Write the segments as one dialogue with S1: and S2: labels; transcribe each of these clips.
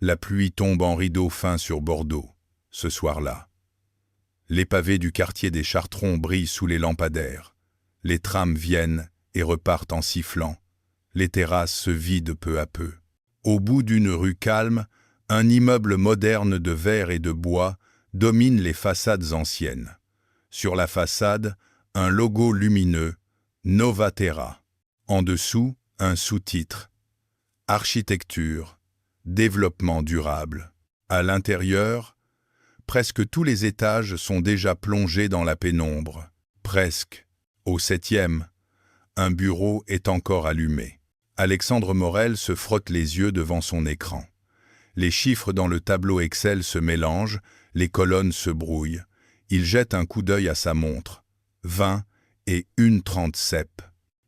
S1: La pluie tombe en rideau fin sur Bordeaux, ce soir-là. Les pavés du quartier des Chartrons brillent sous les lampadaires. Les trams viennent et repartent en sifflant. Les terrasses se vident peu à peu. Au bout d'une rue calme, un immeuble moderne de verre et de bois domine les façades anciennes. Sur la façade, un logo lumineux, Novaterra. En dessous, un sous-titre, Architecture, développement durable. À l'intérieur, presque tous les étages sont déjà plongés dans la pénombre. Presque. Au 7e, un bureau est encore allumé. Alexandre Morel se frotte les yeux devant son écran. Les chiffres dans le tableau Excel se mélangent, les colonnes se brouillent. Il jette un coup d'œil à sa montre. 20 et 1:30 cep.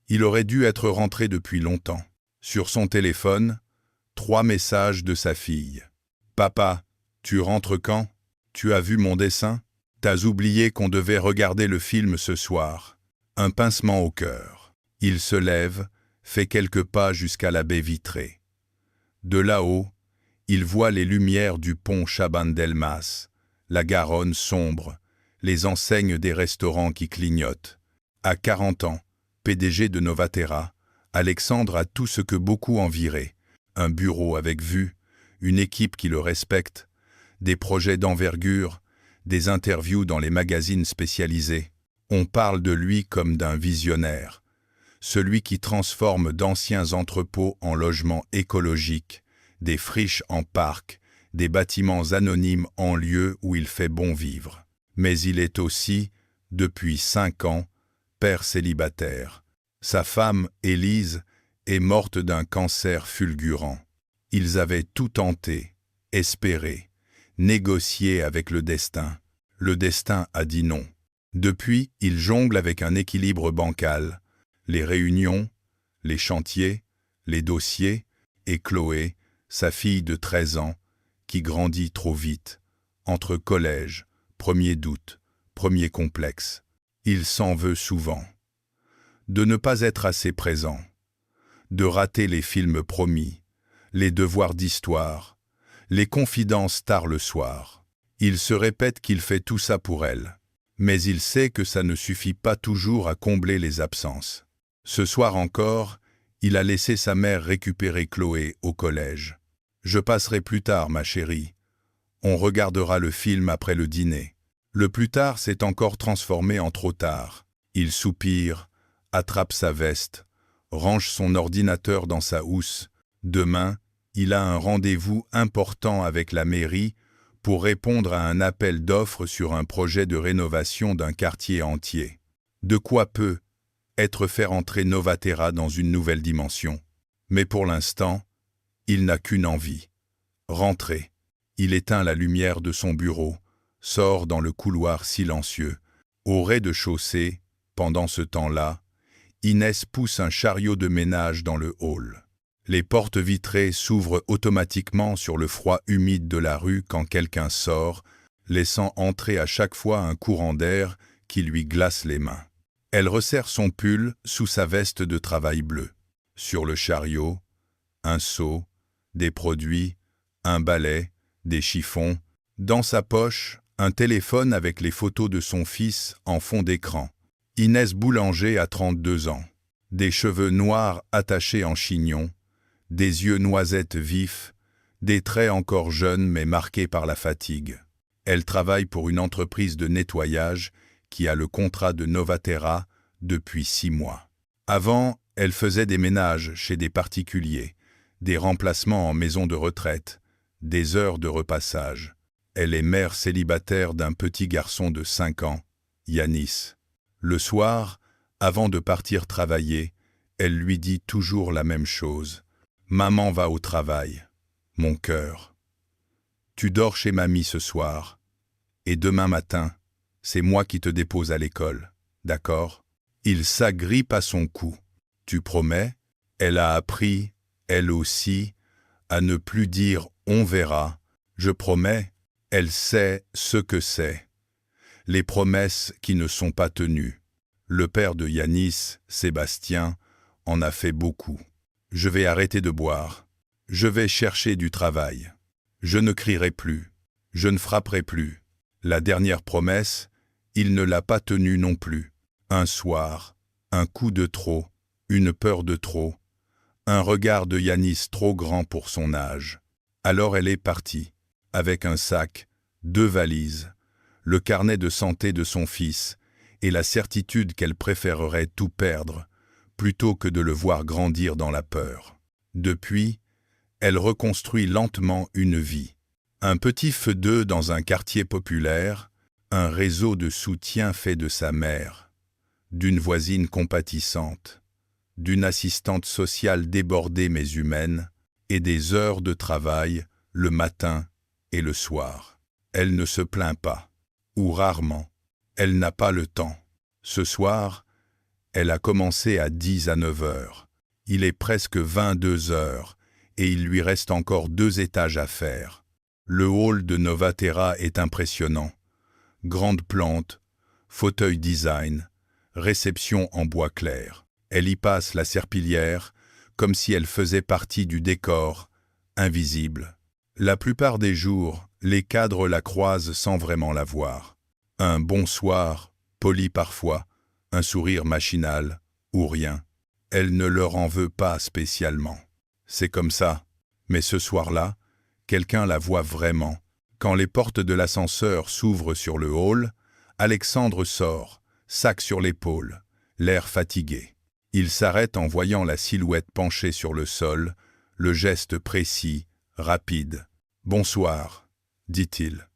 S1: Il aurait dû être rentré depuis longtemps. Sur son téléphone, 3 messages de sa fille. « Papa, tu rentres quand? Tu as vu mon dessin? T'as oublié qu'on devait regarder le film ce soir. » Un pincement au cœur. Il se lève, fait quelques pas jusqu'à la baie vitrée. De là-haut, il voit les lumières du pont Chabannes-Delmas, la Garonne sombre, les enseignes des restaurants qui clignotent. À 40 ans, PDG de Novaterra, Alexandre a tout ce que beaucoup envieraient. Un bureau avec vue, une équipe qui le respecte, des projets d'envergure, des interviews dans les magazines spécialisés. On parle de lui comme d'un visionnaire, celui qui transforme d'anciens entrepôts en logements écologiques, des friches en parcs, des bâtiments anonymes en lieux où il fait bon vivre. Mais il est aussi, depuis 5 ans, père célibataire. Sa femme, Élise, est morte d'un cancer fulgurant. Ils avaient tout tenté, espéré, négocié avec le destin. Le destin a dit non. Depuis, il jongle avec un équilibre bancal. Les réunions, les chantiers, les dossiers, et Chloé, sa fille de 13 ans, qui grandit trop vite, entre collège, premier doute, premier complexe. Il s'en veut souvent. De ne pas être assez présent, de rater les films promis, les devoirs d'histoire, les confidences tard le soir. Il se répète qu'il fait tout ça pour elle. Mais il sait que ça ne suffit pas toujours à combler les absences. Ce soir encore, il a laissé sa mère récupérer Chloé au collège. « Je passerai plus tard, ma chérie. On regardera le film après le dîner. » Le plus tard s'est encore transformé en trop tard. Il soupire, attrape sa veste, range son ordinateur dans sa housse. Demain, il a un rendez-vous important avec la mairie pour répondre à un appel d'offres sur un projet de rénovation d'un quartier entier. De quoi peut être faire entrer Novaterra dans une nouvelle dimension. Mais pour l'instant, il n'a qu'une envie. Rentrer. Il éteint la lumière de son bureau, sort dans le couloir silencieux. Au rez-de-chaussée, pendant ce temps-là, Inès pousse un chariot de ménage dans le hall. Les portes vitrées s'ouvrent automatiquement sur le froid humide de la rue quand quelqu'un sort, laissant entrer à chaque fois un courant d'air qui lui glace les mains. Elle resserre son pull sous sa veste de travail bleue. Sur le chariot, un seau, des produits, un balai, des chiffons. Dans sa poche, un téléphone avec les photos de son fils en fond d'écran. Inès Boulanger a 32 ans. Des cheveux noirs attachés en chignon, des yeux noisettes vifs, des traits encore jeunes mais marqués par la fatigue. Elle travaille pour une entreprise de nettoyage qui a le contrat de Novaterra depuis 6 mois. Avant, elle faisait des ménages chez des particuliers, des remplacements en maison de retraite, des heures de repassage. Elle est mère célibataire d'un petit garçon de 5 ans, Yanis. Le soir, avant de partir travailler, elle lui dit toujours la même chose. « Maman va au travail, mon cœur. Tu dors chez mamie ce soir, et demain matin, c'est moi qui te dépose à l'école, d'accord ?» Il s'agrippe à son cou. « Tu promets ?» Elle a appris, elle aussi, à ne plus dire « on verra ». Je promets, elle sait ce que c'est. Les promesses qui ne sont pas tenues. Le père de Yanis, Sébastien, en a fait beaucoup. Je vais arrêter de boire. Je vais chercher du travail. Je ne crierai plus. Je ne frapperai plus. La dernière promesse, il ne l'a pas tenue non plus. Un soir, un coup de trop, une peur de trop, un regard de Yanis trop grand pour son âge. Alors elle est partie, avec un sac, 2 valises, le carnet de santé de son fils et la certitude qu'elle préférerait tout perdre, plutôt que de le voir grandir dans la peur. Depuis, elle reconstruit lentement une vie. Un petit feu d'œuf dans un quartier populaire, un réseau de soutien fait de sa mère, d'une voisine compatissante, d'une assistante sociale débordée mais humaine, et des heures de travail, le matin et le soir. Elle ne se plaint pas, ou rarement. Elle n'a pas le temps. Ce soir, elle a commencé à 10 à 9 heures. Il est presque 22 heures, et il lui reste encore 2 étages à faire. Le hall de Novaterra est impressionnant. Grande plante, fauteuil design, réception en bois clair. Elle y passe la serpillière, comme si elle faisait partie du décor, invisible. La plupart des jours, les cadres la croisent sans vraiment la voir. Un bonsoir, poli parfois, un sourire machinal, ou rien. Elle ne leur en veut pas spécialement. C'est comme ça. Mais ce soir-là, quelqu'un la voit vraiment. Quand les portes de l'ascenseur s'ouvrent sur le hall, Alexandre sort, sac sur l'épaule, l'air fatigué. Il s'arrête en voyant la silhouette penchée sur le sol, le geste précis, rapide. « Bonsoir », dit-il.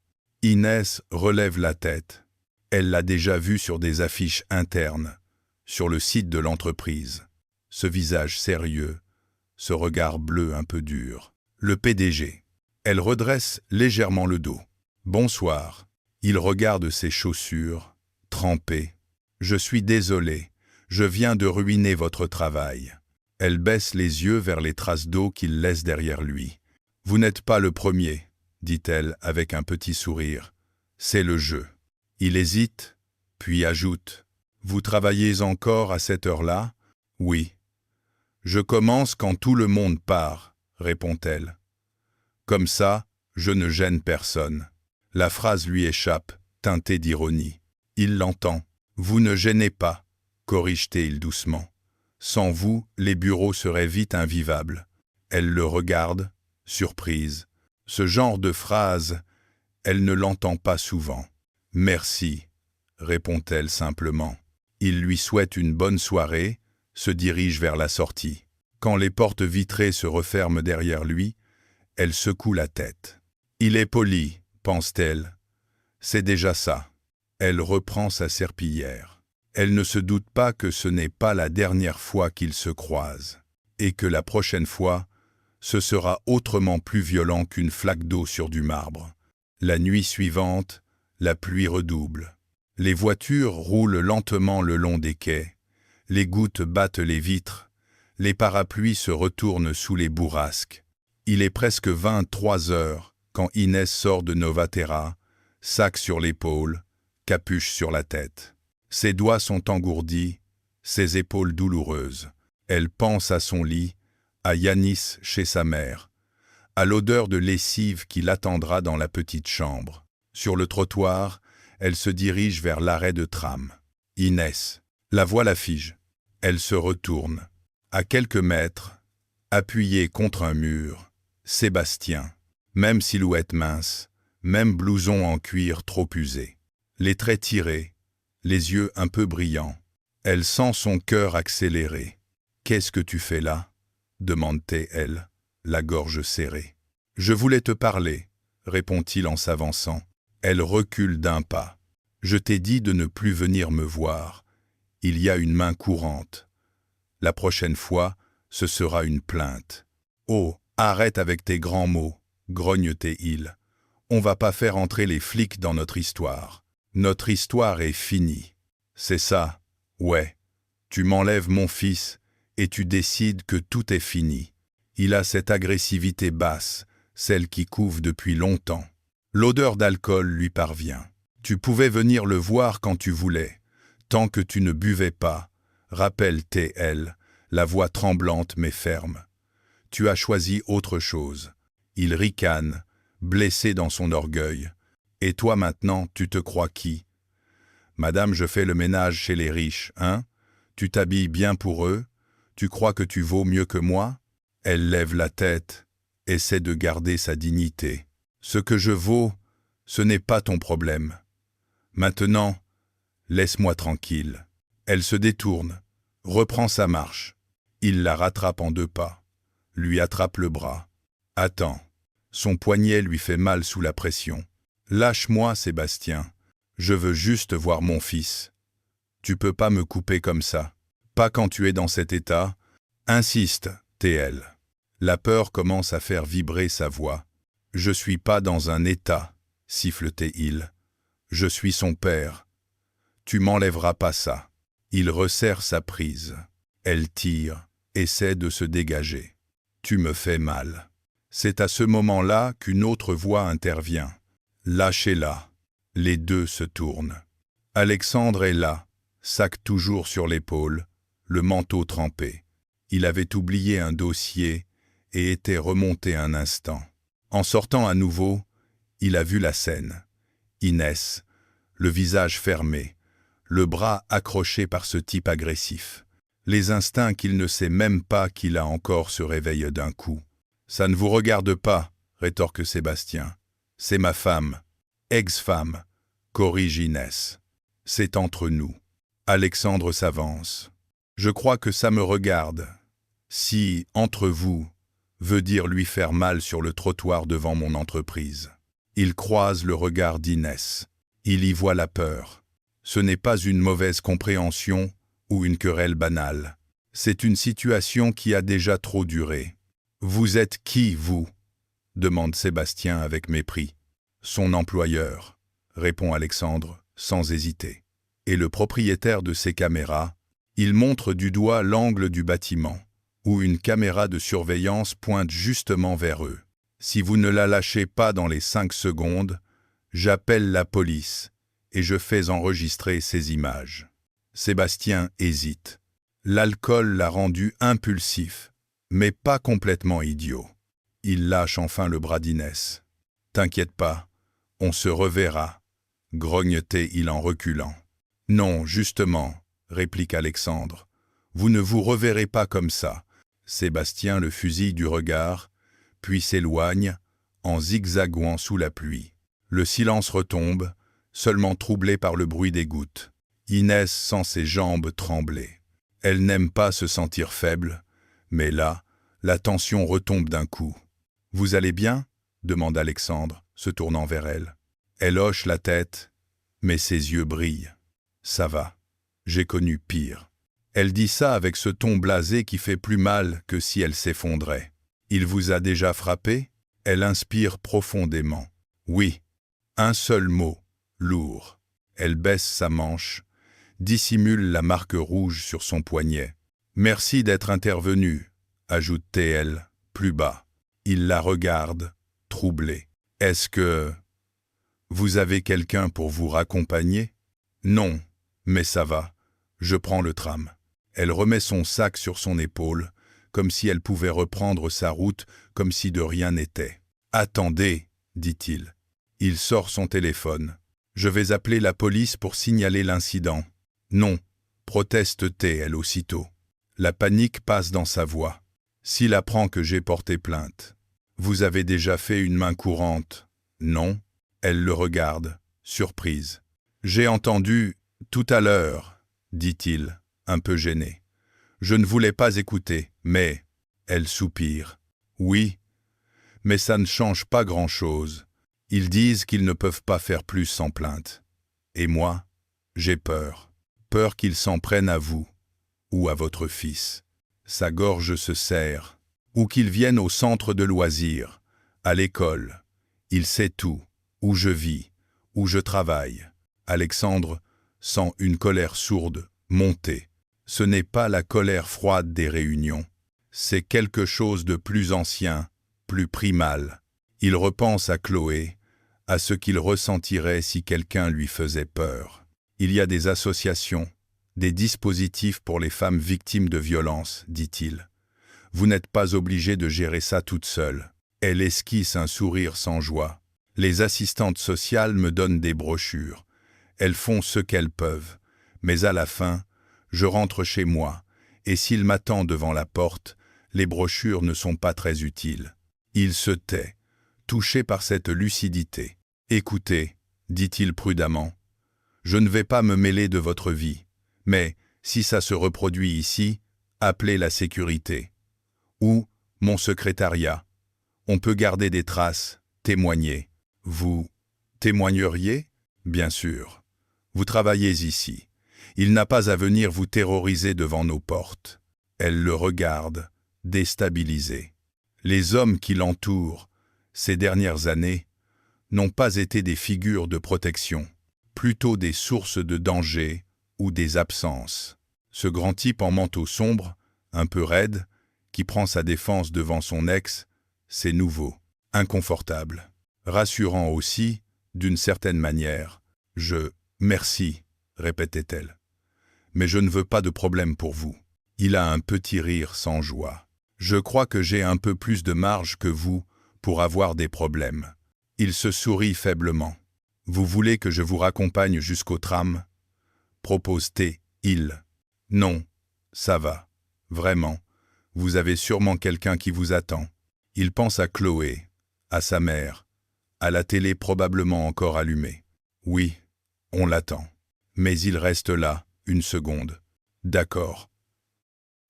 S1: Inès relève la tête. Elle l'a déjà vu sur des affiches internes, sur le site de l'entreprise. Ce visage sérieux, ce regard bleu un peu dur. Le PDG. Elle redresse légèrement le dos. « Bonsoir ». Il regarde ses chaussures, trempées. « Je suis désolé, je viens de ruiner votre travail ». Elle baisse les yeux vers les traces d'eau qu'il laisse derrière lui. « Vous n'êtes pas le premier », dit-elle avec un petit sourire. « C'est le jeu ». Il hésite, puis ajoute. « Vous travaillez encore à cette heure-là »« Oui. »« Je commence quand tout le monde part », répond-elle. « Comme ça, je ne gêne personne. » La phrase lui échappe, teintée d'ironie. Il l'entend. « Vous ne gênez pas », corrige-t-il doucement. « Sans vous, les bureaux seraient vite invivables. » Elle le regarde, surprise. Ce genre de phrase, elle ne l'entend pas souvent. « Merci », répond-elle simplement. Il lui souhaite une bonne soirée, se dirige vers la sortie. Quand les portes vitrées se referment derrière lui, elle secoue la tête. « Il est poli », pense-t-elle. C'est déjà ça. Elle reprend sa serpillière. Elle ne se doute pas que ce n'est pas la dernière fois qu'ils se croisent, et que la prochaine fois, ce sera autrement plus violent qu'une flaque d'eau sur du marbre. La nuit suivante, la pluie redouble. Les voitures roulent lentement le long des quais. Les gouttes battent les vitres. Les parapluies se retournent sous les bourrasques. Il est presque 23 heures quand Inès sort de Novaterra, sac sur l'épaule, capuche sur la tête. Ses doigts sont engourdis, ses épaules douloureuses. Elle pense à son lit, à Yanis chez sa mère, à l'odeur de lessive qui l'attendra dans la petite chambre. Sur le trottoir, elle se dirige vers l'arrêt de tram. Inès. La voix la fige. Elle se retourne. À quelques mètres, appuyé contre un mur, Sébastien. Même silhouette mince, même blouson en cuir trop usé. Les traits tirés, les yeux un peu brillants. Elle sent son cœur accélérer. « Qu'est-ce que tu fais là ?» demande-t-elle, la gorge serrée. « Je voulais te parler », répond-il en s'avançant. Elle recule d'un pas. « Je t'ai dit de ne plus venir me voir. Il y a une main courante. La prochaine fois, ce sera une plainte. »« Oh, arrête avec tes grands mots, » grogne-t-il. « On va pas faire entrer les flics dans notre histoire. Notre histoire est finie. » « C'est ça, ouais. Tu m'enlèves mon fils et tu décides que tout est fini. » Il a cette agressivité basse, celle qui couve depuis longtemps. L'odeur d'alcool lui parvient. « Tu pouvais venir le voir quand tu voulais, tant que tu ne buvais pas, » rappelle-t-elle, la voix tremblante mais ferme. « Tu as choisi autre chose. » Il ricane, blessé dans son orgueil. « Et toi maintenant, tu te crois qui ? Madame, je fais le ménage chez les riches, hein? Tu t'habilles bien pour eux? Tu crois que tu vaux mieux que moi ?» Elle lève la tête, essaie de garder sa dignité. « Ce que je vaux, ce n'est pas ton problème. Maintenant, laisse-moi tranquille. » Elle se détourne, reprend sa marche. Il la rattrape en 2 pas, lui attrape le bras. « Attends. » Son poignet lui fait mal sous la pression. « Lâche-moi, Sébastien. Je veux juste voir mon fils. Tu peux pas me couper comme ça. Pas quand tu es dans cet état. » Insiste, TL. La peur commence à faire vibrer sa voix. « Je suis pas dans un état, » siffletait-il. « Je suis son père. Tu m'enlèveras pas ça. » Il resserre sa prise. Elle tire, essaie de se dégager. « Tu me fais mal. » C'est à ce moment-là qu'une autre voix intervient. « Lâchez-la. » Les deux se tournent. Alexandre est là, sac toujours sur l'épaule, le manteau trempé. Il avait oublié un dossier et était remonté un instant. En sortant à nouveau, il a vu la scène. Inès, le visage fermé, le bras accroché par ce type agressif. Les instincts qu'il ne sait même pas qu'il a encore se réveillent d'un coup. « Ça ne vous regarde pas, » rétorque Sébastien. « C'est ma femme, ex-femme, » corrige Inès. « C'est entre nous. » Alexandre s'avance. « Je crois que ça me regarde. Si, entre vous, veut dire lui faire mal sur le trottoir devant mon entreprise. » Il croise le regard d'Inès. Il y voit la peur. Ce n'est pas une mauvaise compréhension ou une querelle banale. C'est une situation qui a déjà trop duré. « Vous êtes qui, vous ?» demande Sébastien avec mépris. « Son employeur », répond Alexandre, sans hésiter. « Et le propriétaire de ces caméras ?» Il montre du doigt l'angle du bâtiment, où une caméra de surveillance pointe justement vers eux. « Si vous ne la lâchez pas dans les 5 secondes, j'appelle la police et je fais enregistrer ces images. » Sébastien hésite. L'alcool l'a rendu impulsif, mais pas complètement idiot. Il lâche enfin le bras d'Inès. « T'inquiète pas, on se reverra, » grogne-t-il en reculant. « Non, justement, » réplique Alexandre. « Vous ne vous reverrez pas comme ça. » Sébastien le fusille du regard, puis s'éloigne, en zigzaguant sous la pluie. Le silence retombe, seulement troublé par le bruit des gouttes. Inès sent ses jambes trembler. Elle n'aime pas se sentir faible, mais là, la tension retombe d'un coup. « Vous allez bien ?» demande Alexandre, se tournant vers elle. Elle hoche la tête, mais ses yeux brillent. « Ça va, j'ai connu pire. » Elle dit ça avec ce ton blasé qui fait plus mal que si elle s'effondrait. « Il vous a déjà frappé ?» Elle inspire profondément. « Oui. » Un seul mot, lourd. Elle baisse sa manche, dissimule la marque rouge sur son poignet. « Merci d'être intervenu, » ajoute-t-elle, plus bas. Il la regarde, troublé. « Est-ce que vous avez quelqu'un pour vous raccompagner ? » « Non, mais ça va. Je prends le tram. » Elle remet son sac sur son épaule, comme si elle pouvait reprendre sa route, comme si de rien n'était. « Attendez, » dit-il. Il sort son téléphone. « Je vais appeler la police pour signaler l'incident. »« Non, » proteste-t-elle aussitôt. La panique passe dans sa voix. « S'il apprend que j'ai porté plainte. »« Vous avez déjà fait une main courante. »« Non. » Elle le regarde, surprise. « J'ai entendu, tout à l'heure, » dit-il, un peu gêné. « Je ne voulais pas écouter, mais... » Elle soupire. « Oui, mais ça ne change pas grand-chose. Ils disent qu'ils ne peuvent pas faire plus sans plainte. Et moi, j'ai peur. Peur qu'ils s'en prennent à vous, ou à votre fils. » Sa gorge se serre. « Ou qu'ils viennent au centre de loisirs, à l'école. Il sait tout, où je vis, où je travaille. » Alexandre sent une colère sourde monter. Ce n'est pas la colère froide des réunions. C'est quelque chose de plus ancien, plus primal. Il repense à Chloé, à ce qu'il ressentirait si quelqu'un lui faisait peur. Il y a des associations, des dispositifs pour les femmes victimes de violences, dit-il. Vous n'êtes pas obligé de gérer ça toute seule. Elle esquisse un sourire sans joie. Les assistantes sociales me donnent des brochures. Elles font ce qu'elles peuvent. Mais à la fin, je rentre chez moi, et s'il m'attend devant la porte, les brochures ne sont pas très utiles. Il se tait, touché par cette lucidité. « Écoutez, dit-il prudemment, je ne vais pas me mêler de votre vie, mais si ça se reproduit ici, appelez la sécurité. Ou mon secrétariat. On peut garder des traces, témoigner. Vous témoigneriez? Bien sûr. Vous travaillez ici. Il n'a pas à venir vous terroriser devant nos portes. » Elle le regarde, déstabilisée. Les hommes qui l'entourent, ces dernières années, n'ont pas été des figures de protection, plutôt des sources de danger ou des absences. Ce grand type en manteau sombre, un peu raide, qui prend sa défense devant son ex, c'est nouveau, inconfortable, rassurant aussi, d'une certaine manière. « Merci », répétait-elle. « Mais je ne veux pas de problème pour vous. » Il a un petit rire sans joie. « Je crois que j'ai un peu plus de marge que vous pour avoir des problèmes. » Il se sourit faiblement. « Vous voulez que je vous raccompagne jusqu'au tram ?» propose-t-il. « Non, ça va. Vraiment. Vous avez sûrement quelqu'un qui vous attend. » Il pense à Chloé, à sa mère, à la télé probablement encore allumée. Oui, on l'attend. Mais il reste là, une seconde. D'accord.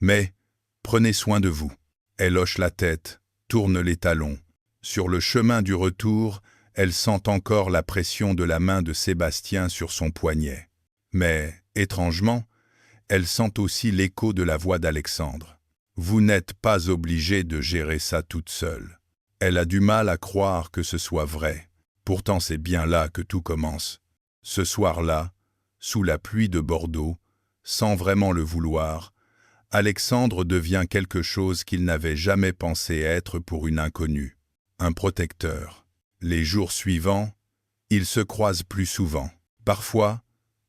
S1: Mais, prenez soin de vous. Elle hoche la tête, tourne les talons. Sur le chemin du retour, elle sent encore la pression de la main de Sébastien sur son poignet. Mais, étrangement, elle sent aussi l'écho de la voix d'Alexandre. Vous n'êtes pas obligée de gérer ça toute seule. Elle a du mal à croire que ce soit vrai. Pourtant c'est bien là que tout commence. Ce soir-là, sous la pluie de Bordeaux, sans vraiment le vouloir, Alexandre devient quelque chose qu'il n'avait jamais pensé être pour une inconnue. Un protecteur. Les jours suivants, ils se croisent plus souvent. Parfois,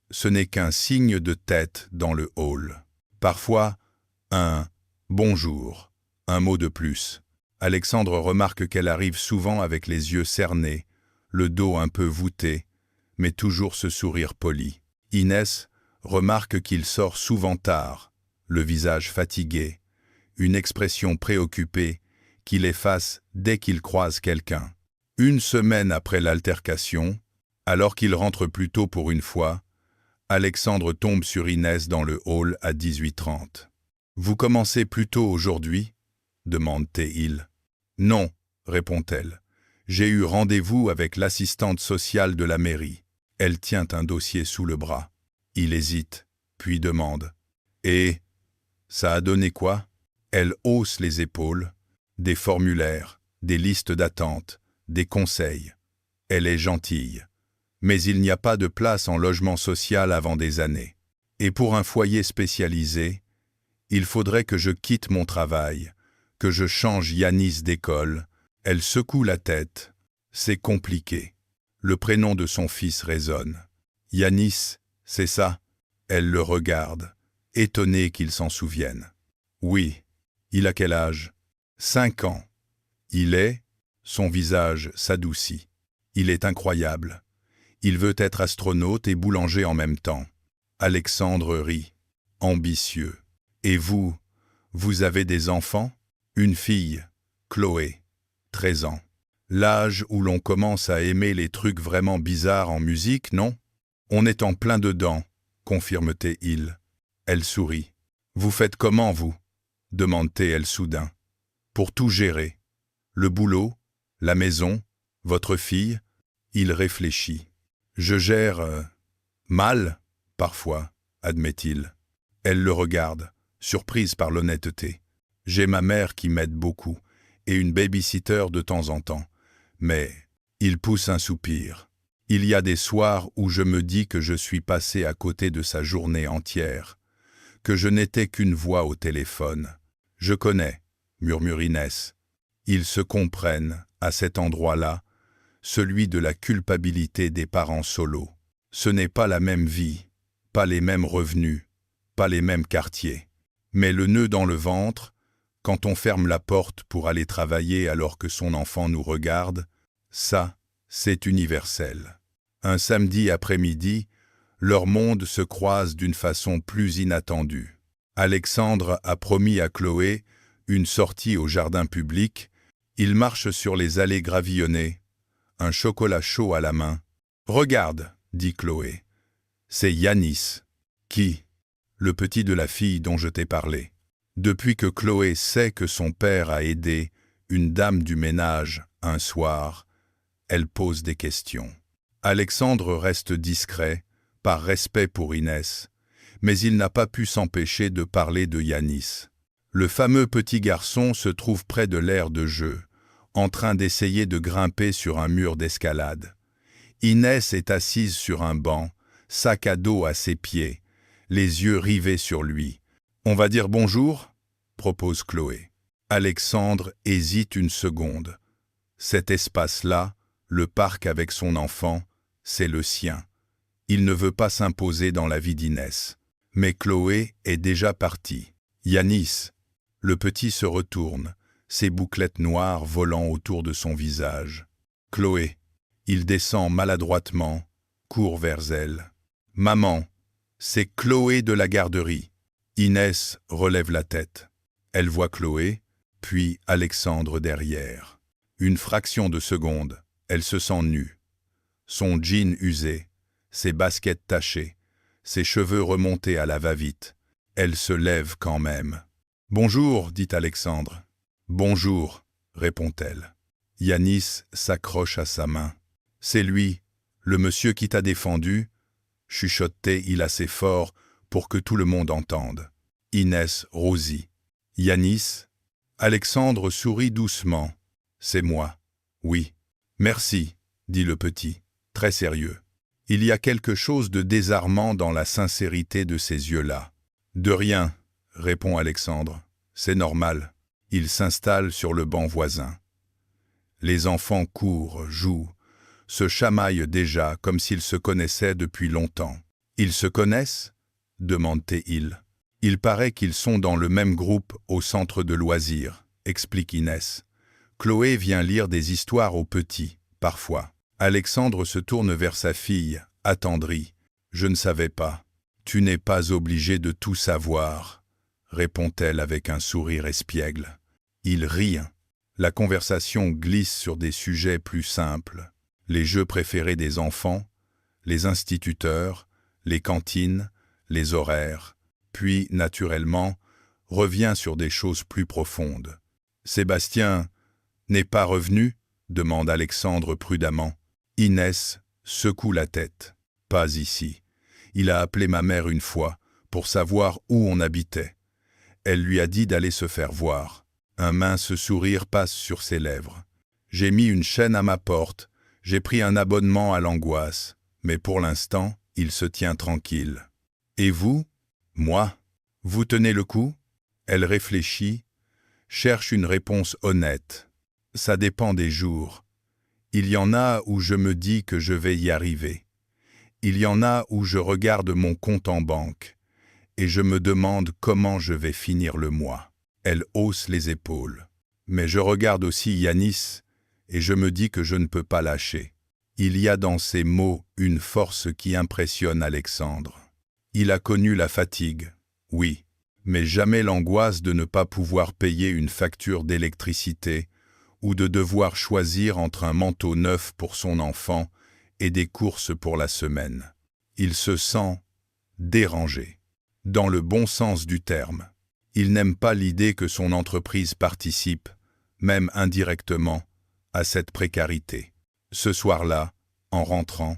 S1: ce n'est qu'un signe de tête dans le hall. Parfois, un « bonjour », un mot de plus. Alexandre remarque qu'elle arrive souvent avec les yeux cernés, le dos un peu voûté, mais toujours ce sourire poli. Inès remarque qu'il sort souvent tard, le visage fatigué, une expression préoccupée qu'il efface dès qu'il croise quelqu'un. Une semaine après l'altercation, alors qu'il rentre plus tôt pour une fois, Alexandre tombe sur Inès dans le hall à 18h30. « Vous commencez plus tôt aujourd'hui ?» demande-t-il. « Non, répond-elle. J'ai eu rendez-vous avec l'assistante sociale de la mairie. » Elle tient un dossier sous le bras. Il hésite, puis demande. « Et ça a donné quoi ?» Elle hausse les épaules. Des formulaires, des listes d'attente, des conseils. Elle est gentille. Mais il n'y a pas de place en logement social avant des années. Et pour un foyer spécialisé, il faudrait que je quitte mon travail, que je change Yanis d'école. Elle secoue la tête. C'est compliqué. Le prénom de son fils résonne. Yanis, c'est ça? Elle le regarde, étonnée qu'il s'en souvienne. Oui. Il a quel âge? 5 ans. Il est... Son visage s'adoucit. Il est incroyable. Il veut être astronaute et boulanger en même temps. Alexandre rit. Ambitieux. Et vous, vous avez des enfants? Une fille, Chloé, 13 ans. L'âge où l'on commence à aimer les trucs vraiment bizarres en musique, non? On est en plein dedans, confirme-t-il. Elle sourit. Vous faites comment, vous? demande-t-elle soudain. Pour tout gérer. Le boulot, la maison, votre fille? Il réfléchit. Je gère... mal, parfois, admet-il. Elle le regarde, surprise par l'honnêteté. J'ai ma mère qui m'aide beaucoup, et une baby-sitter de temps en temps. Mais il pousse un soupir. Il y a des soirs où je me dis que je suis passé à côté de sa journée entière, que je n'étais qu'une voix au téléphone. Je connais, murmure Inès. Ils se comprennent, à cet endroit-là, celui de la culpabilité des parents solos. Ce n'est pas la même vie, pas les mêmes revenus, pas les mêmes quartiers. Mais le nœud dans le ventre, Quand on ferme la porte pour aller travailler alors que son enfant nous regarde, ça, c'est universel. Un samedi après-midi, leurs mondes se croisent d'une façon plus inattendue. Alexandre a promis à Chloé une sortie au jardin public. Ils marchent sur les allées gravillonnées, un chocolat chaud à la main. « Regarde, » dit Chloé. « C'est Yanis. »« Qui ?»« Le petit de la fille dont je t'ai parlé. » Depuis que Chloé sait que son père a aidé une dame du ménage un soir, elle pose des questions. Alexandre reste discret, par respect pour Inès, mais il n'a pas pu s'empêcher de parler de Yanis. Le fameux petit garçon se trouve près de l'aire de jeu, en train d'essayer de grimper sur un mur d'escalade. Inès est assise sur un banc, sac à dos à ses pieds, les yeux rivés sur lui. « On va dire bonjour ?» propose Chloé. Alexandre hésite une seconde. Cet espace-là, le parc avec son enfant, c'est le sien. Il ne veut pas s'imposer dans la vie d'Inès. Mais Chloé est déjà partie. Yanis. Le petit se retourne, ses bouclettes noires volant autour de son visage. Chloé. Il descend maladroitement, court vers elle. Maman, c'est Chloé de la garderie. Inès relève la tête. Elle voit Chloé, puis Alexandre derrière. Une fraction de seconde, elle se sent nue. Son jean usé, ses baskets tachées, ses cheveux remontés à la va-vite. Elle se lève quand même. « Bonjour, dit Alexandre. »« Bonjour, répond-elle. Yanis s'accroche à sa main. « C'est lui, le monsieur qui t'a défendu » chuchote-t-il assez fort pour que tout le monde entende. Inès rosit. « Yanis ?» Alexandre sourit doucement. « C'est moi. Oui. »« Merci, » dit le petit, très sérieux. Il y a quelque chose de désarmant dans la sincérité de ces yeux-là. « De rien, » répond Alexandre. « C'est normal. » Il s'installe sur le banc voisin. Les enfants courent, jouent, se chamaillent déjà comme s'ils se connaissaient depuis longtemps. « Ils se connaissent ?» demande-t-il. « Il paraît qu'ils sont dans le même groupe au centre de loisirs, » explique Inès. Chloé vient lire des histoires aux petits, parfois. Alexandre se tourne vers sa fille, attendri. « Je ne savais pas. »« Tu n'es pas obligé de tout savoir, » répond-elle avec un sourire espiègle. Il rit. La conversation glisse sur des sujets plus simples. Les jeux préférés des enfants, les instituteurs, les cantines, les horaires, puis, naturellement, revient sur des choses plus profondes. « Sébastien n'est pas revenu ?» demande Alexandre prudemment. Inès secoue la tête. « Pas ici. Il a appelé ma mère une fois, pour savoir où on habitait. Elle lui a dit d'aller se faire voir. » Un mince sourire passe sur ses lèvres. « J'ai mis une chaîne à ma porte, j'ai pris un abonnement à l'angoisse, mais pour l'instant, il se tient tranquille. »« Et vous ? » ?»« Moi ? Vous tenez le coup ?» Elle réfléchit, cherche une réponse honnête. « Ça dépend des jours. Il y en a où je me dis que je vais y arriver. Il y en a où je regarde mon compte en banque et je me demande comment je vais finir le mois. » Elle hausse les épaules. « Mais je regarde aussi Yanis et je me dis que je ne peux pas lâcher. » Il y a dans ces mots une force qui impressionne Alexandre. Il a connu la fatigue, oui, mais jamais l'angoisse de ne pas pouvoir payer une facture d'électricité ou de devoir choisir entre un manteau neuf pour son enfant et des courses pour la semaine. Il se sent dérangé, dans le bon sens du terme. Il n'aime pas l'idée que son entreprise participe, même indirectement, à cette précarité. Ce soir-là, en rentrant,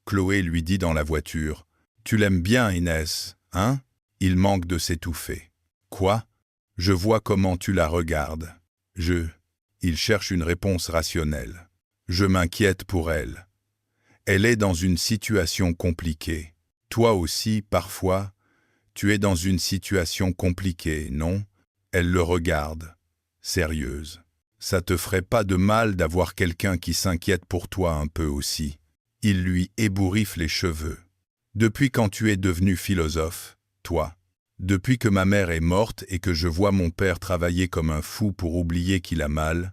S1: Chloé lui dit dans la voiture « Tu l'aimes bien, Inès, hein ?» Il manque de s'étouffer. « Quoi ? Je vois comment tu la regardes. Il cherche une réponse rationnelle. « Je m'inquiète pour elle. Elle est dans une situation compliquée. Toi aussi, parfois, tu es dans une situation compliquée, non ?» Elle le regarde, sérieuse. « Ça te ferait pas de mal d'avoir quelqu'un qui s'inquiète pour toi un peu aussi ?» Il lui ébouriffe les cheveux. « Depuis quand tu es devenu philosophe, toi ?» Depuis que ma mère est morte et que je vois mon père travailler comme un fou pour oublier qu'il a mal,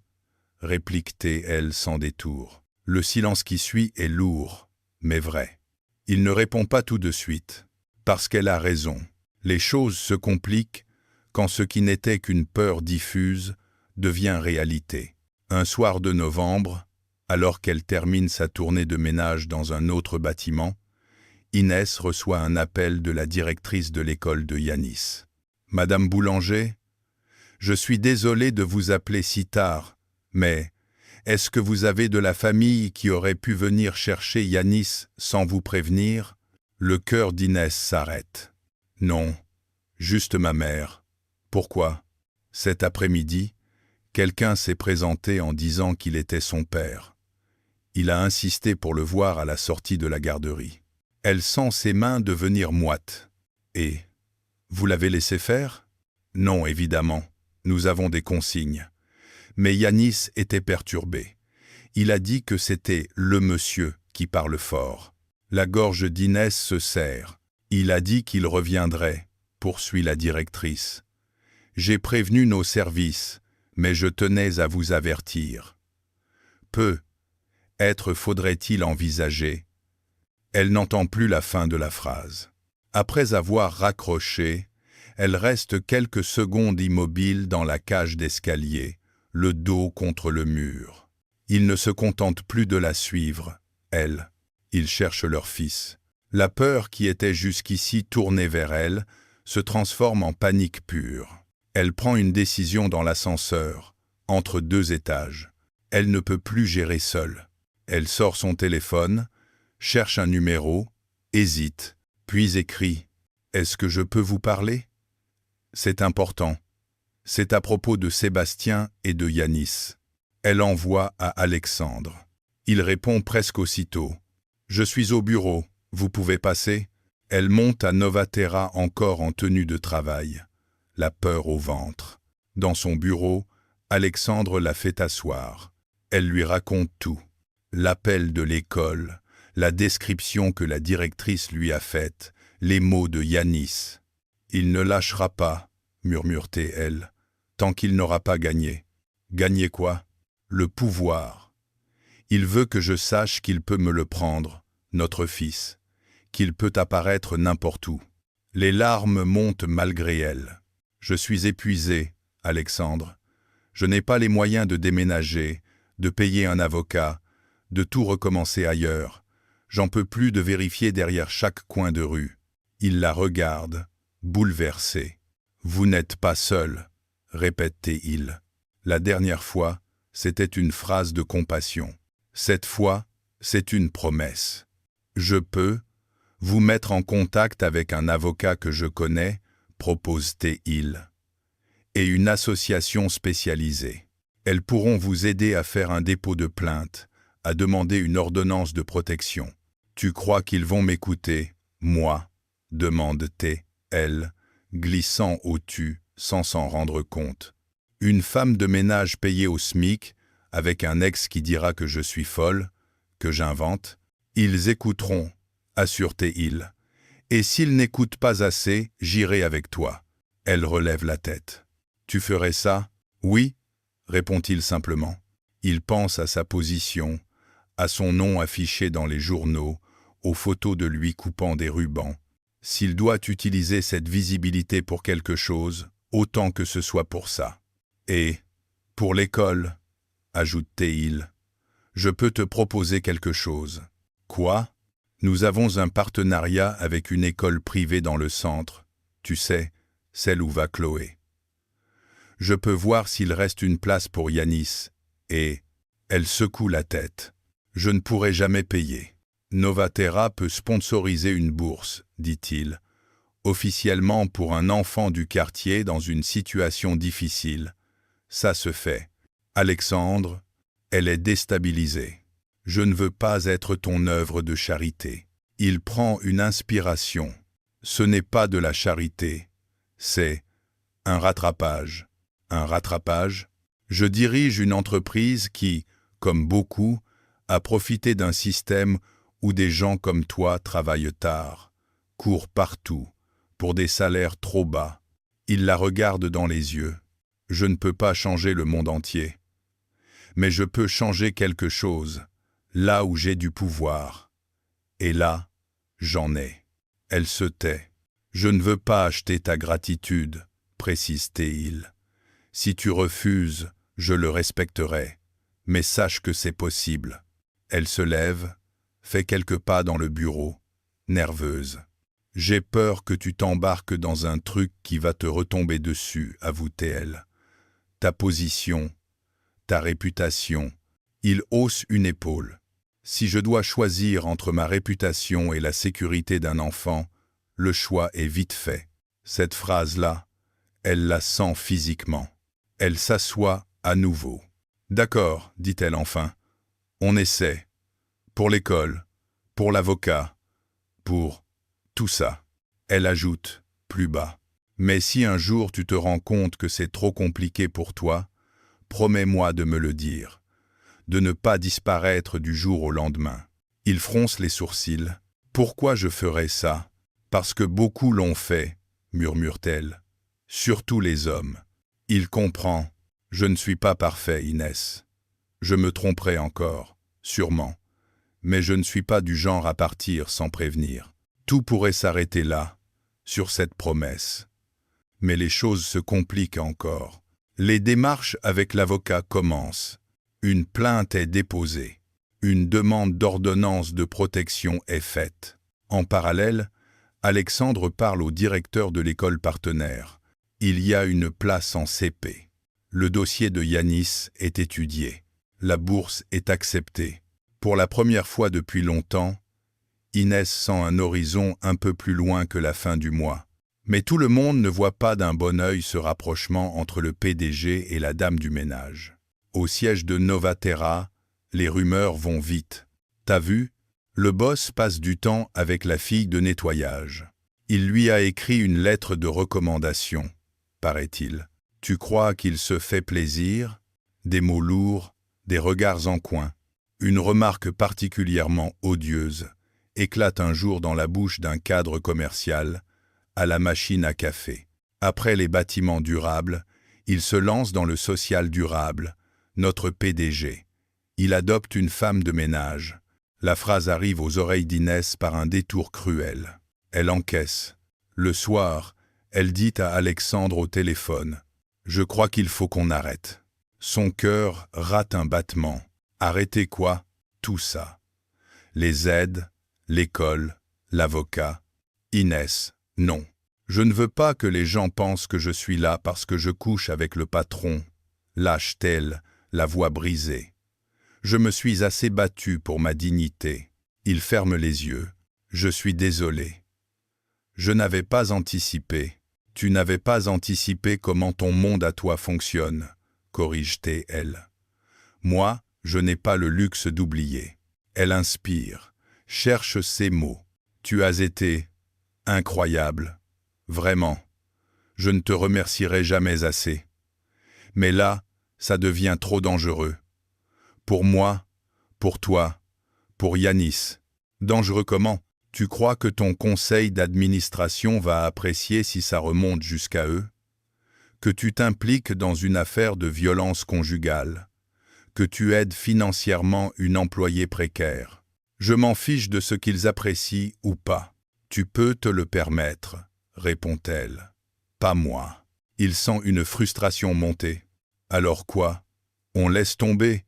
S1: réplique-t-elle sans détour. Le silence qui suit est lourd, mais vrai. Il ne répond pas tout de suite, parce qu'elle a raison. Les choses se compliquent quand ce qui n'était qu'une peur diffuse devient réalité. Un soir de novembre, alors qu'elle termine sa tournée de ménage dans un autre bâtiment, Inès reçoit un appel de la directrice de l'école de Yanis. « Madame Boulanger, je suis désolé de vous appeler si tard, mais est-ce que vous avez de la famille qui aurait pu venir chercher Yanis sans vous prévenir ?» Le cœur d'Inès s'arrête. « Non, juste ma mère. » Pourquoi ? Cet après-midi, quelqu'un s'est présenté en disant qu'il était son père. Il a insisté pour le voir à la sortie de la garderie. Elle sent ses mains devenir moites. « Et vous l'avez laissé faire ?» ?»« Non, évidemment. Nous avons des consignes. » Mais Yanis était perturbé. Il a dit que c'était le monsieur qui parle fort. La gorge d'Inès se serre. Il a dit qu'il reviendrait, poursuit la directrice. J'ai prévenu nos services, mais je tenais à vous avertir. Peut-être faudrait-il envisager. Elle n'entend plus la fin de la phrase. Après avoir raccroché, elle reste quelques secondes immobile dans la cage d'escalier, le dos contre le mur. Il ne se contente plus de la suivre, elle. Ils cherchent leur fils. La peur qui était jusqu'ici tournée vers elle se transforme en panique pure. Elle prend une décision dans l'ascenseur, entre 2 étages. Elle ne peut plus gérer seule. Elle sort son téléphone, cherche un numéro, hésite, puis écrit « Est-ce que je peux vous parler ?» C'est important. C'est à propos de Sébastien et de Yanis. Elle envoie à Alexandre. Il répond presque aussitôt. « Je suis au bureau, vous pouvez passer ?» Elle monte à Novatera encore en tenue de travail, la peur au ventre. Dans son bureau, Alexandre la fait asseoir. Elle lui raconte tout. L'appel de l'école, la description que la directrice lui a faite, les mots de Yanis. « Il ne lâchera pas, » murmure-t-elle, « tant qu'il n'aura pas gagné. » Gagner quoi ? Le pouvoir. Il veut que je sache qu'il peut me le prendre, notre fils, qu'il peut apparaître n'importe où. Les larmes montent malgré elle. Je suis épuisé, Alexandre. Je n'ai pas les moyens de déménager, de payer un avocat, de tout recommencer ailleurs. J'en peux plus de vérifier derrière chaque coin de rue. Il la regarde, bouleversé. « Vous n'êtes pas seul, » répète-t-il. La dernière fois, c'était une phrase de compassion. Cette fois, c'est une promesse. « Je peux vous mettre en contact avec un avocat que je connais, » propose-t-il, « et une association spécialisée. Elles pourront vous aider à faire un dépôt de plainte, à demander une ordonnance de protection. » « Tu crois qu'ils vont m'écouter, moi ?» demande-t-elle, glissant au-dessus sans s'en rendre compte. Une femme de ménage payée au SMIC, avec un ex qui dira que je suis folle, que j'invente, ils écouteront, assure-t-il. Et s'ils n'écoutent pas assez, j'irai avec toi. Elle relève la tête. Tu ferais ça ? Oui, répond-il simplement. Il pense à sa position, à son nom affiché dans les journaux, aux photos de lui coupant des rubans. S'il doit utiliser cette visibilité pour quelque chose, autant que ce soit pour ça. Et, pour l'école, ajoute-t-il, je peux te proposer quelque chose. Quoi ? Nous avons un partenariat avec une école privée dans le centre, tu sais, celle où va Chloé. Je peux voir s'il reste une place pour Yanis, et elle secoue la tête. Je ne pourrai jamais payer. Novatera peut sponsoriser une bourse, dit-il, officiellement pour un enfant du quartier dans une situation difficile. Ça se fait. Alexandre, elle est déstabilisée. Je ne veux pas être ton œuvre de charité. Il prend une inspiration. Ce n'est pas de la charité, c'est un rattrapage. Un rattrapage ? Je dirige une entreprise qui, comme beaucoup, a profité d'un système où des gens comme toi travaillent tard, courent partout, pour des salaires trop bas. Il la regarde dans les yeux. Je ne peux pas changer le monde entier. Mais je peux changer quelque chose, là où j'ai du pouvoir. Et là, j'en ai. Elle se tait. Je ne veux pas acheter ta gratitude, précise-t-il. Si tu refuses, je le respecterai. Mais sache que c'est possible. Elle se lève, fait quelques pas dans le bureau, nerveuse. J'ai peur que tu t'embarques dans un truc qui va te retomber dessus, avoue-t-elle. Ta position, ta réputation. Il hausse une épaule. Si je dois choisir entre ma réputation et la sécurité d'un enfant, le choix est vite fait. Cette phrase-là, elle la sent physiquement. Elle s'assoit à nouveau. D'accord, dit-elle enfin. On essaie. Pour l'école, pour l'avocat, pour tout ça. Elle ajoute, plus bas. Mais si un jour tu te rends compte que c'est trop compliqué pour toi, promets-moi de me le dire, de ne pas disparaître du jour au lendemain. Il fronce les sourcils. Pourquoi je ferais ça? Parce que beaucoup l'ont fait, murmure-t-elle. Surtout les hommes. Il comprend. Je ne suis pas parfait, Inès. Je me tromperai encore, sûrement. Mais je ne suis pas du genre à partir sans prévenir. Tout pourrait s'arrêter là, sur cette promesse. Mais les choses se compliquent encore. Les démarches avec l'avocat commencent. Une plainte est déposée. Une demande d'ordonnance de protection est faite. En parallèle, Alexandre parle au directeur de l'école partenaire. Il y a une place en CP. Le dossier de Yanis est étudié. La bourse est acceptée. Pour la première fois depuis longtemps, Inès sent un horizon un peu plus loin que la fin du mois. Mais tout le monde ne voit pas d'un bon œil ce rapprochement entre le PDG et la dame du ménage. Au siège de Novaterra, les rumeurs vont vite. T'as vu? Le boss passe du temps avec la fille de nettoyage. Il lui a écrit une lettre de recommandation, paraît-il. Tu crois qu'il se fait plaisir? Des mots lourds, des regards en coin. Une remarque particulièrement odieuse éclate un jour dans la bouche d'un cadre commercial, à la machine à café. Après les bâtiments durables, il se lance dans le social durable, notre PDG. Il adopte une femme de ménage. La phrase arrive aux oreilles d'Inès par un détour cruel. Elle encaisse. Le soir, elle dit à Alexandre au téléphone « Je crois qu'il faut qu'on arrête ». Son cœur rate un battement. Arrêter quoi? Tout ça. Les aides, l'école, l'avocat. Inès, non. Je ne veux pas que les gens pensent que je suis là parce que je couche avec le patron. Lâche-t-elle, la voix brisée. Je me suis assez battu pour ma dignité. Il ferme les yeux. Je suis désolé. Je n'avais pas anticipé. Tu n'avais pas anticipé comment ton monde à toi fonctionne, corrige-t-elle. Moi, je n'ai pas le luxe d'oublier. Elle inspire, cherche ses mots. Tu as été incroyable. Vraiment. Je ne te remercierai jamais assez. Mais là, ça devient trop dangereux. Pour moi, pour toi, pour Yanis. Dangereux comment? Tu crois que ton conseil d'administration va apprécier si ça remonte jusqu'à eux? Que tu t'impliques dans une affaire de violence conjugale? Que tu aides financièrement une employée précaire? Je m'en fiche de ce qu'ils apprécient ou pas. Tu peux te le permettre, répond-elle. Pas moi. Il sent une frustration monter. Alors quoi? On laisse tomber?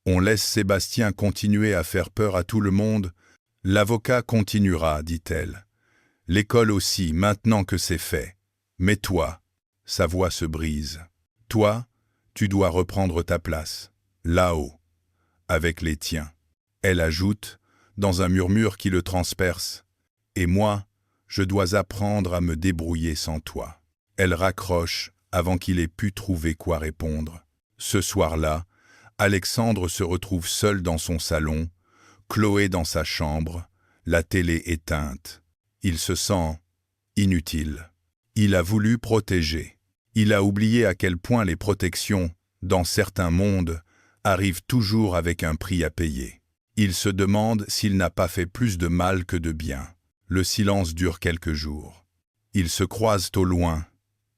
S1: On laisse Sébastien continuer à faire peur à tout le monde? L'avocat continuera, dit-elle. L'école aussi, maintenant que c'est fait. Mais toi, sa voix se brise. Toi, tu dois reprendre ta place, là-haut, avec les tiens. Elle ajoute, dans un murmure qui le transperce, « Et moi, je dois apprendre à me débrouiller sans toi. » Elle raccroche avant qu'il ait pu trouver quoi répondre. Ce soir-là, Alexandre se retrouve seul dans son salon, Chloé dans sa chambre, la télé éteinte. Il se sent inutile. Il a voulu protéger. Il a oublié à quel point les protections, dans certains mondes, arrivent toujours avec un prix à payer. Il se demande s'il n'a pas fait plus de mal que de bien. Le silence dure quelques jours. Ils se croisent au loin,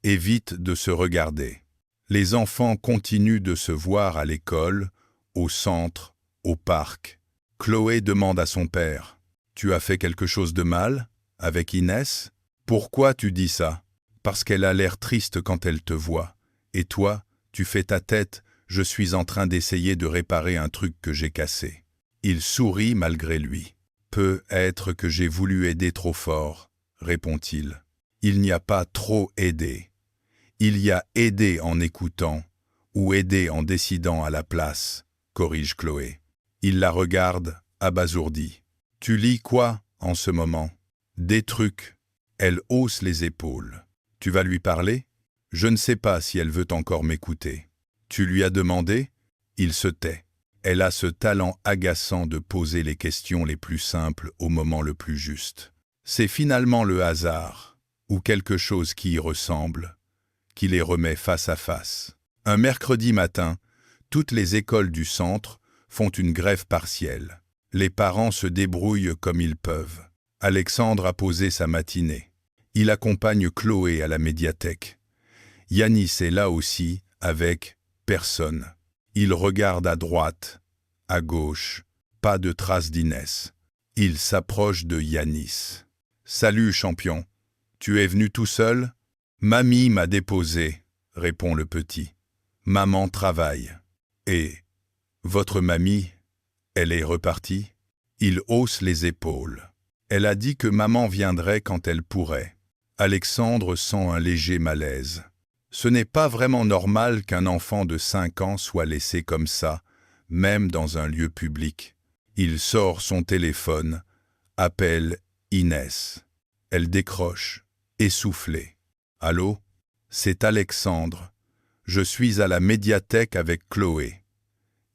S1: évitent de se regarder. Les enfants continuent de se voir à l'école, au centre, au parc. Chloé demande à son père, « Tu as fait quelque chose de mal, avec Inès? Pourquoi tu dis ça? Parce qu'elle a l'air triste quand elle te voit. Et toi, tu fais ta tête, je suis en train d'essayer de réparer un truc que j'ai cassé. » Il sourit malgré lui. « Peut-être que j'ai voulu aider trop fort, » répond-il. « Il n'y a pas trop aidé. Il y a aidé en écoutant, ou aidé en décidant à la place, » corrige Chloé. Il la regarde, abasourdi. « Tu lis quoi en ce moment? » « Des trucs. » Elle hausse les épaules. « Tu vas lui parler? » « Je ne sais pas si elle veut encore m'écouter. »« Tu lui as demandé ?» Il se tait. Elle a ce talent agaçant de poser les questions les plus simples au moment le plus juste. C'est finalement le hasard, ou quelque chose qui y ressemble, qui les remet face à face. Un mercredi matin, toutes les écoles du centre font une grève partielle. Les parents se débrouillent comme ils peuvent. Alexandre a posé sa matinée. Il accompagne Chloé à la médiathèque. Yanis est là aussi, avec personne. Il regarde à droite, à gauche, pas de trace d'Inès. Il s'approche de Yanis. « Salut, champion. Tu es venu tout seul? »« Mamie m'a déposé, » répond le petit. « Maman travaille. »« Et votre mamie, elle est repartie ?» Il hausse les épaules. « Elle a dit que maman viendrait quand elle pourrait. » Alexandre sent un léger malaise. Ce n'est pas vraiment normal qu'un enfant de 5 ans soit laissé comme ça, même dans un lieu public. Il sort son téléphone, appelle Inès. Elle décroche, essoufflée. « Allô? C'est Alexandre. Je suis à la médiathèque avec Chloé.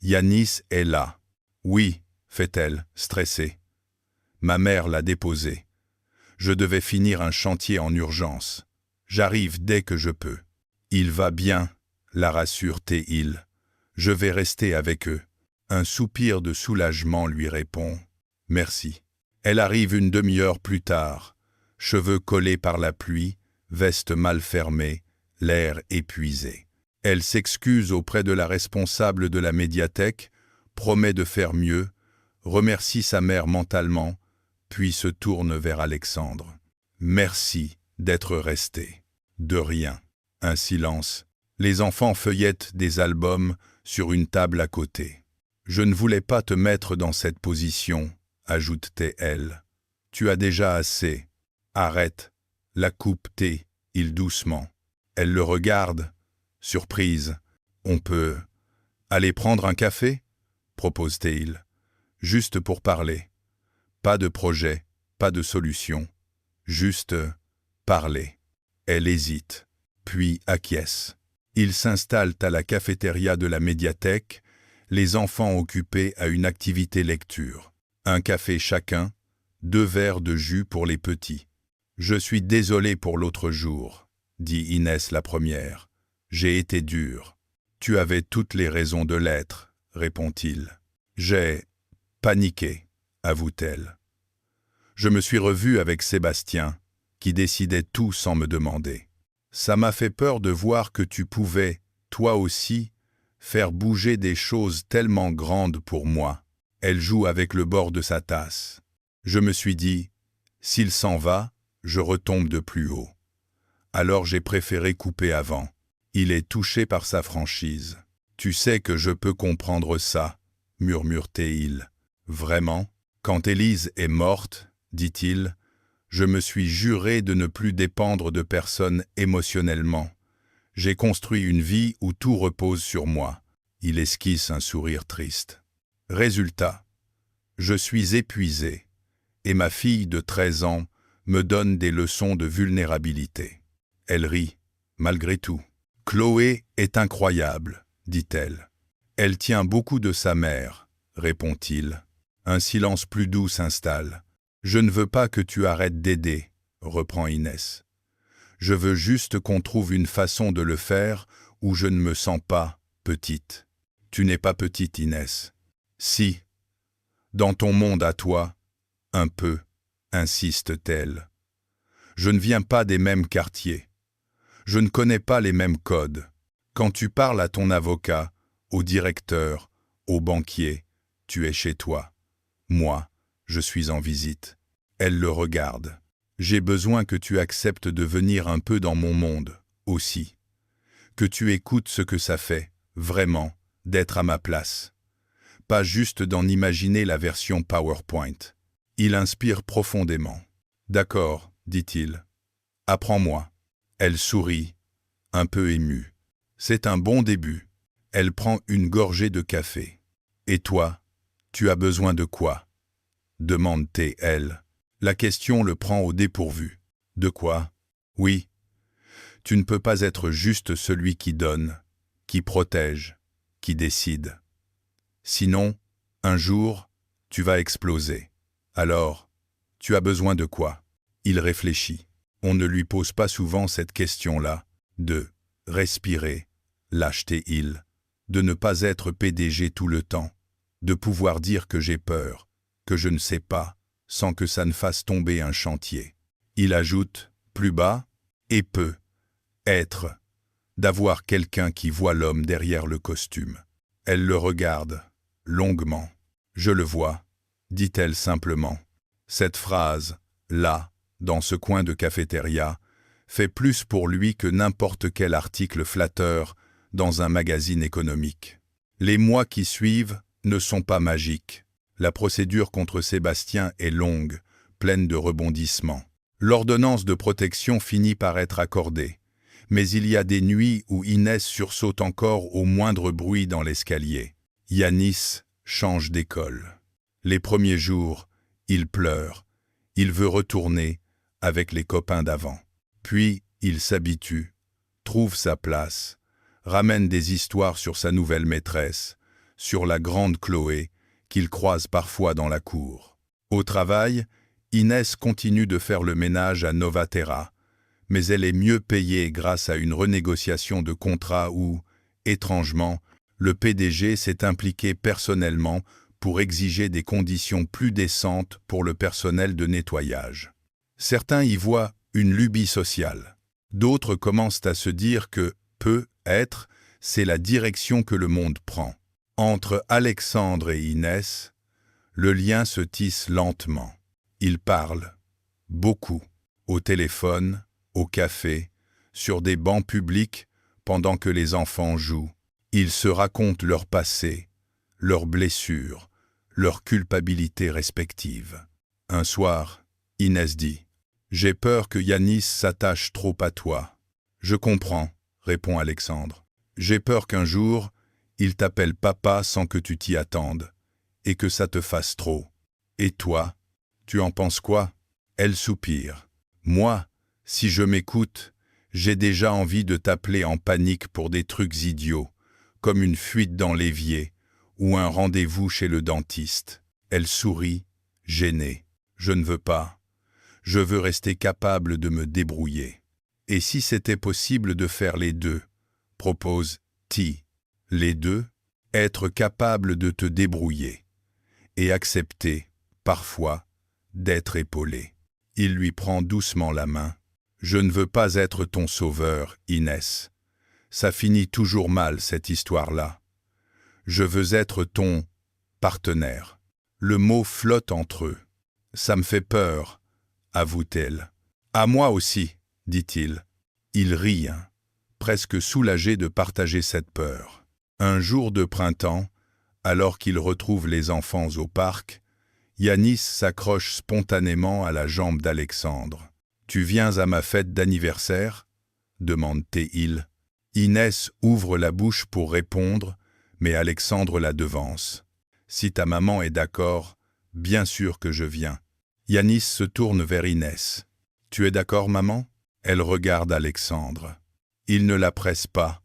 S1: Yanis est là. »« Oui, » fait-elle, stressée. « Ma mère l'a déposé. Je devais finir un chantier en urgence. J'arrive dès que je peux. » « Il va bien, » la rassure Théil. « Je vais rester avec eux. » Un soupir de soulagement lui répond. « Merci. » Elle arrive une demi-heure plus tard, cheveux collés par la pluie, veste mal fermée, l'air épuisé. Elle s'excuse auprès de la responsable de la médiathèque, promet de faire mieux, remercie sa mère mentalement, puis se tourne vers Alexandre. « Merci d'être resté. » « De rien. » Un silence. Les enfants feuillettent des albums sur une table à côté. « Je ne voulais pas te mettre dans cette position, » ajoute-t-elle. « Tu as déjà assez. Arrête. » La coupe-t il doucement. Elle le regarde, surprise. « On peut aller prendre un café ?» propose-t-il. « Juste pour parler. Pas de projet, pas de solution. Juste parler. » Elle hésite, puis acquiesce. Ils s'installent à la cafétéria de la médiathèque, les enfants occupés à une activité lecture. Un café chacun, 2 verres de jus pour les petits. « Je suis désolée pour l'autre jour, » dit Inès la première. « J'ai été dure. »« Tu avais toutes les raisons de l'être, » répond-il. « J'ai paniqué, » avoue-t-elle. « Je me suis revue avec Sébastien, qui décidait tout sans me demander. Ça m'a fait peur de voir que tu pouvais, toi aussi, faire bouger des choses tellement grandes pour moi. » Elle joue avec le bord de sa tasse. Je me suis dit, s'il s'en va, je retombe de plus haut. Alors j'ai préféré couper avant. Il est touché par sa franchise. « Tu sais que je peux comprendre ça, » murmure-t-il. « Vraiment? Quand Élise est morte, dit-il, je me suis juré de ne plus dépendre de personne émotionnellement. J'ai construit une vie où tout repose sur moi. » Il esquisse un sourire triste. Résultat, je suis épuisé, et ma fille de 13 ans me donne des leçons de vulnérabilité. Elle rit, malgré tout. « Chloé est incroyable, » dit-elle. « Elle tient beaucoup de sa mère, » répond-il. Un silence plus doux s'installe. « Je ne veux pas que tu arrêtes d'aider, » reprend Inès. « Je veux juste qu'on trouve une façon de le faire où je ne me sens pas petite. » « Tu n'es pas petite, Inès. »« Si. Dans ton monde à toi, un peu, insiste-t-elle. Je ne viens pas des mêmes quartiers. Je ne connais pas les mêmes codes. Quand tu parles à ton avocat, au directeur, au banquier, tu es chez toi. Moi, je suis en visite. Elle le regarde. J'ai besoin que tu acceptes de venir un peu dans mon monde, aussi. Que tu écoutes ce que ça fait, vraiment, d'être à ma place. Pas juste d'en imaginer la version PowerPoint. Il inspire profondément. D'accord, dit-il. Apprends-moi. Elle sourit, un peu émue. C'est un bon début. Elle prend une gorgée de café. Et toi, tu as besoin de quoi? Demande-t-elle. La question le prend au dépourvu. De quoi? Oui. Tu ne peux pas être juste celui qui donne, qui protège, qui décide. Sinon, un jour, tu vas exploser. Alors, tu as besoin de quoi? Il réfléchit. On ne lui pose pas souvent cette question-là, de respirer, lâcheté-il, de ne pas être PDG tout le temps, de pouvoir dire que j'ai peur, que je ne sais pas, sans que ça ne fasse tomber un chantier. Il ajoute, plus bas, et peut être, d'avoir quelqu'un qui voit l'homme derrière le costume. Elle le regarde, longuement. Je le vois, dit-elle simplement. Cette phrase, là, dans ce coin de cafétéria, fait plus pour lui que n'importe quel article flatteur dans un magazine économique. Les mois qui suivent ne sont pas magiques. La procédure contre Sébastien est longue, pleine de rebondissements. L'ordonnance de protection finit par être accordée, mais il y a des nuits où Inès sursaute encore au moindre bruit dans l'escalier. Yanis change d'école. Les premiers jours, il pleure. Il veut retourner avec les copains d'avant. Puis, il s'habitue, trouve sa place, ramène des histoires sur sa nouvelle maîtresse, sur la grande Chloé, qu'il croise parfois dans la cour. Au travail, Inès continue de faire le ménage à Novaterra, mais elle est mieux payée grâce à une renégociation de contrat où, étrangement, le PDG s'est impliqué personnellement pour exiger des conditions plus décentes pour le personnel de nettoyage. Certains y voient une lubie sociale. D'autres commencent à se dire que, peut-être, c'est la direction que le monde prend. Entre Alexandre et Inès, le lien se tisse lentement. Ils parlent, beaucoup, au téléphone, au café, sur des bancs publics, pendant que les enfants jouent. Ils se racontent leur passé, leurs blessures, leurs culpabilités respectives. Un soir, Inès dit « J'ai peur que Yanis s'attache trop à toi. »« Je comprends, » répond Alexandre. « J'ai peur qu'un jour, il t'appelle papa sans que tu t'y attendes, et que ça te fasse trop. Et toi, tu en penses quoi ?» Elle soupire. « Moi, si je m'écoute, j'ai déjà envie de t'appeler en panique pour des trucs idiots, comme une fuite dans l'évier ou un rendez-vous chez le dentiste. » Elle sourit, gênée. « Je ne veux pas. Je veux rester capable de me débrouiller. » « Et si c'était possible de faire les deux ?» propose T. « Les deux ?» Être capable de te débrouiller. Et accepter, parfois, d'être épaulé. Il lui prend doucement la main. « Je ne veux pas être ton sauveur, Inès. Ça finit toujours mal, cette histoire-là. Je veux être ton partenaire. » Le mot flotte entre eux. « Ça me fait peur, » avoue-t-elle. « À moi aussi, » dit-il. Il rit, presque soulagé de partager cette peur. Un jour de printemps, alors qu'il retrouve les enfants au parc, Yanis s'accroche spontanément à la jambe d'Alexandre. « Tu viens à ma fête d'anniversaire ?» demande-t-il. Inès ouvre la bouche pour répondre, mais Alexandre la devance. « Si ta maman est d'accord, bien sûr que je viens. » Yanis se tourne vers Inès. « Tu es d'accord, maman ?» Elle regarde Alexandre. Il ne la presse pas,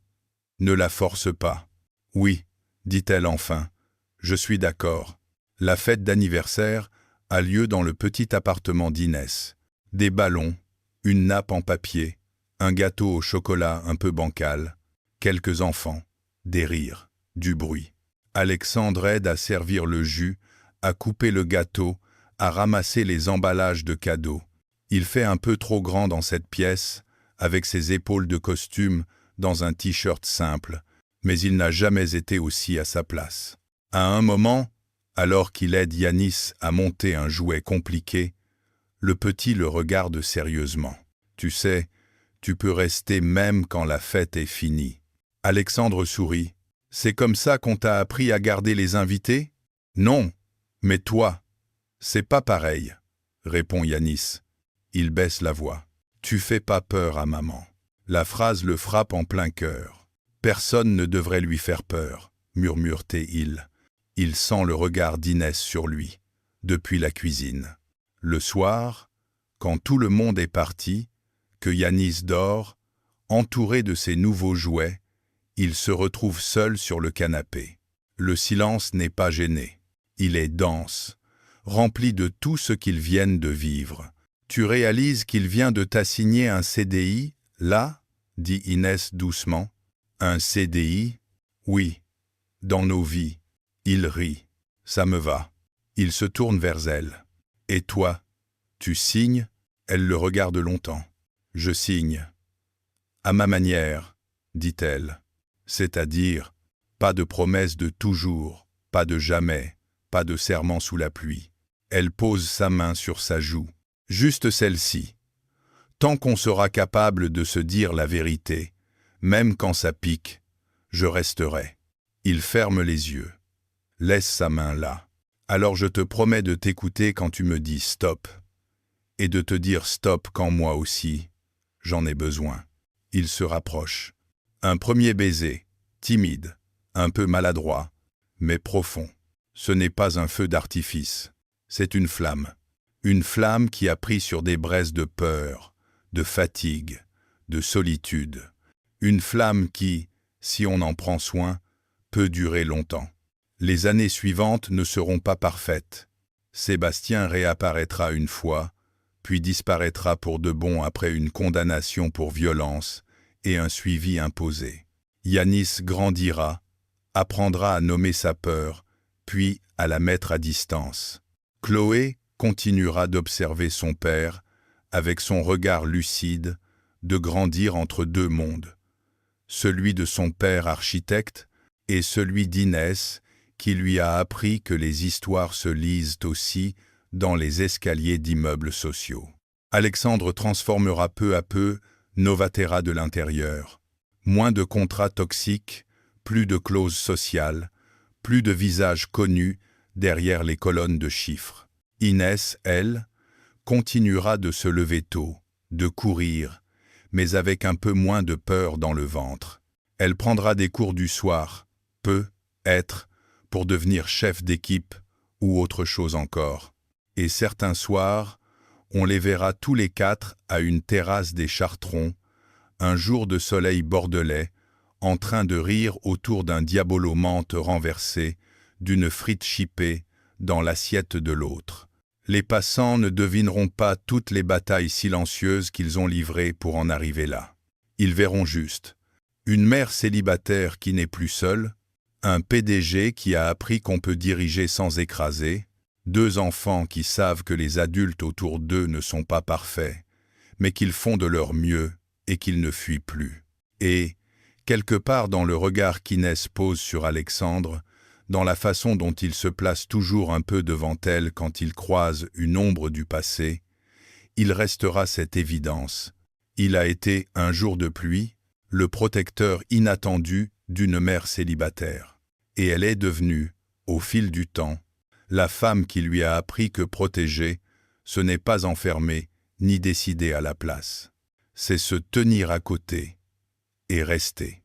S1: ne la force pas. « Oui, » dit-elle enfin, « je suis d'accord. » La fête d'anniversaire a lieu dans le petit appartement d'Inès. Des ballons, une nappe en papier, un gâteau au chocolat un peu bancal, quelques enfants, des rires, du bruit. Alexandre aide à servir le jus, à couper le gâteau, à ramasser les emballages de cadeaux. Il fait un peu trop grand dans cette pièce, avec ses épaules de costume, dans un t-shirt simple, mais il n'a jamais été aussi à sa place. À un moment, alors qu'il aide Yanis à monter un jouet compliqué, le petit le regarde sérieusement. « Tu sais, tu peux rester même quand la fête est finie. » Alexandre sourit. « C'est comme ça qu'on t'a appris à garder les invités ? » ?»« Non, mais toi, c'est pas pareil, » répond Yanis. Il baisse la voix. « Tu fais pas peur à maman. » La phrase le frappe en plein cœur. « Personne ne devrait lui faire peur, » murmure-t-il. Il sent le regard d'Inès sur lui, depuis la cuisine. Le soir, quand tout le monde est parti, que Yanis dort, entouré de ses nouveaux jouets, il se retrouve seul sur le canapé. Le silence n'est pas gêné. Il est dense, rempli de tout ce qu'ils viennent de vivre. « Tu réalises qu'il vient de t'assigner un CDI, là ?» dit Inès doucement. « Un CDI ? Oui, dans nos vies. » Il rit. « Ça me va. » Il se tourne vers elle. « Et toi, tu signes ?» Elle le regarde longtemps. « Je signe. »« À ma manière, » dit-elle. « C'est-à-dire, pas de promesse de toujours, pas de jamais, pas de serment sous la pluie. » Elle pose sa main sur sa joue. « Juste celle-ci. Tant qu'on sera capable de se dire la vérité, même quand ça pique, je resterai. » Il ferme les yeux. Laisse sa main là. « Alors je te promets de t'écouter quand tu me dis stop. Et de te dire stop quand moi aussi, j'en ai besoin. » Il se rapproche. Un premier baiser, timide, un peu maladroit, mais profond. Ce n'est pas un feu d'artifice, c'est une flamme. Une flamme qui a pris sur des braises de peur, de fatigue, de solitude. Une flamme qui, si on en prend soin, peut durer longtemps. Les années suivantes ne seront pas parfaites. Sébastien réapparaîtra une fois, puis disparaîtra pour de bon après une condamnation pour violence et un suivi imposé. Yanis grandira, apprendra à nommer sa peur, puis à la mettre à distance. Chloé continuera d'observer son père, avec son regard lucide, de grandir entre deux mondes. Celui de son père architecte et celui d'Inès, qui lui a appris que les histoires se lisent aussi dans les escaliers d'immeubles sociaux. Alexandre transformera peu à peu Novatera de l'intérieur. Moins de contrats toxiques, plus de clauses sociales, plus de visages connus derrière les colonnes de chiffres. Inès, elle, continuera de se lever tôt, de courir, mais avec un peu moins de peur dans le ventre. Elle prendra des cours du soir, peut-être, pour devenir chef d'équipe ou autre chose encore. Et certains soirs, on les verra tous les quatre à une terrasse des Chartrons, un jour de soleil bordelais, en train de rire autour d'un diabolo menthe renversé, d'une frite chipée dans l'assiette de l'autre. Les passants ne devineront pas toutes les batailles silencieuses qu'ils ont livrées pour en arriver là. Ils verront juste une mère célibataire qui n'est plus seule, un PDG qui a appris qu'on peut diriger sans écraser, deux enfants qui savent que les adultes autour d'eux ne sont pas parfaits, mais qu'ils font de leur mieux et qu'ils ne fuient plus. Et, quelque part dans le regard qu'Inès pose sur Alexandre, dans la façon dont il se place toujours un peu devant elle quand il croise une ombre du passé, il restera cette évidence. Il a été, un jour de pluie, le protecteur inattendu d'une mère célibataire. Et elle est devenue, au fil du temps, la femme qui lui a appris que protéger, ce n'est pas enfermer ni décider à la place. C'est se tenir à côté et rester.